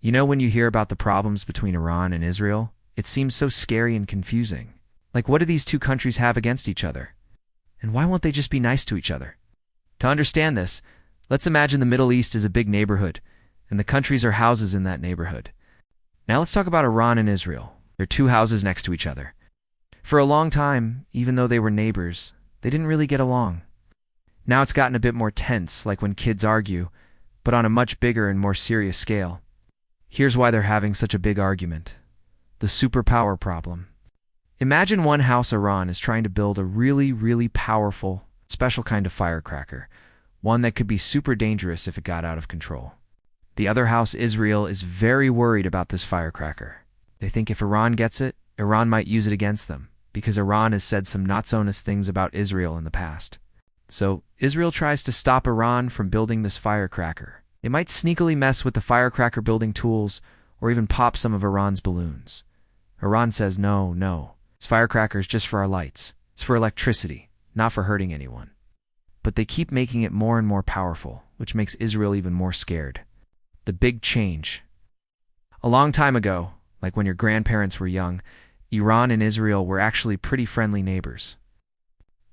You know, when you hear about the problems between Iran and Israel, it seems so scary and confusing. Like, what do these two countries have against each other? And why won't they just be nice to each other? To understand this, let's imagine the Middle East is a big neighborhood, and the countries are houses in that neighborhood. Now let's talk about Iran and Israel. They're two houses next to each other. For a long time, even though they were neighbors, they didn't really get along. Now it's gotten a bit more tense, like when kids argue, but on a much bigger and more serious scale. Here's why they're having such a big argument: the superpower problem. Imagine one house, Iran, is trying to build a really powerful, special kind of firecracker, one that could be super dangerous if it got out of control. The other house, Israel, is very worried about this firecracker. They think if Iran gets it, Iran might use it against them, because Iran has said some not-so-nice things about Israel in the past. So Israel tries to stop Iran from building this firecracker. They might sneakily mess with the firecracker building tools, or even pop some of Iran's balloons. Iran says, no, this firecracker is just for our lights. It's for electricity, not for hurting anyone. But they keep making it more and more powerful, which makes Israel even more scared. The big change. A long time ago, like when your grandparents were young, Iran and Israel were actually pretty friendly neighbors.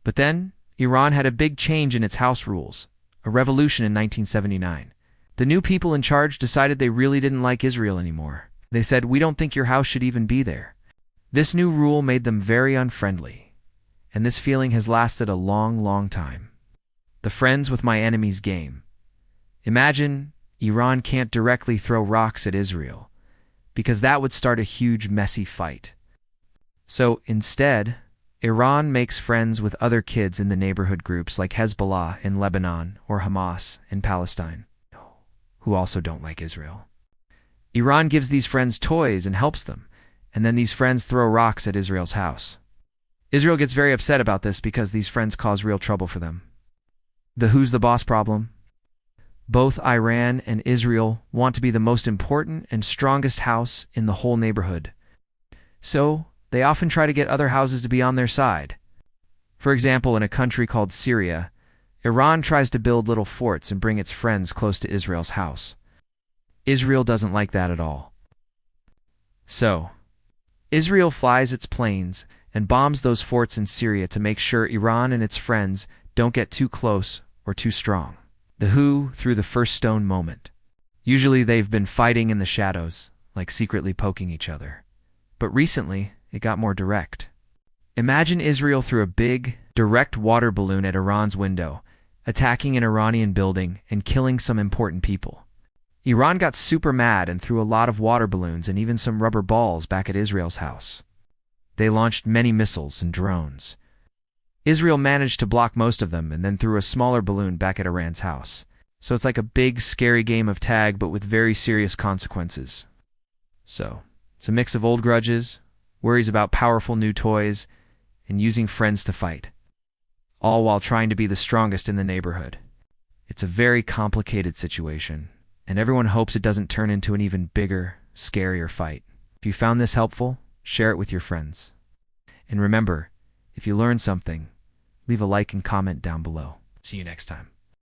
But then, Iran had a big change in its house rules, a revolution in 1979. The new people in charge decided they really didn't like Israel anymore. They said, "We don't think your house should even be there." This new rule made them very unfriendly, and this feeling has lasted a long time. The friends with my enemies game. Imagine Iran can't directly throw rocks at Israel, because that would start a huge, messy fight. So instead, Iran makes friends with other kids in the neighborhood groups like Hezbollah in Lebanon or Hamas in Palestine, who also don't like Israel. Iran gives these friends toys and helps them, and then these friends throw rocks at Israel's house. Israel gets very upset about this because these friends cause real trouble for them. The who's the boss problem? Both Iran and Israel want to be the most important and strongest house in the whole neighborhood. So, they often try to get other houses to be on their side. For example, in a country called Syria, Iran tries to build little forts and bring its friends close to Israel's house. Israel doesn't like that at all. So, Israel flies its planes and bombs those forts in Syria to make sure Iran and its friends don't get too close or too strong. The who threw the first stone moment. Usually they've been fighting in the shadows, like secretly poking each other. But recently, it got more direct. Imagine Israel threw a big, direct water balloon at Iran's window, attacking an Iranian building and killing some important people. Iran got super mad and threw a lot of water balloons and even some rubber balls back at Israel's house. They launched many missiles and drones. Israel managed to block most of them and then threw a smaller balloon back at Iran's house. So it's like a big, scary game of tag, but with very serious consequences. So, it's a mix of old grudges, worries about powerful new toys, and using friends to fight. All while trying to be the strongest in the neighborhood. It's a very complicated situation, and everyone hopes it doesn't turn into an even bigger, scarier fight. If you found this helpful, share it with your friends. And remember, if you learned something, leave a like and comment down below. See you next time.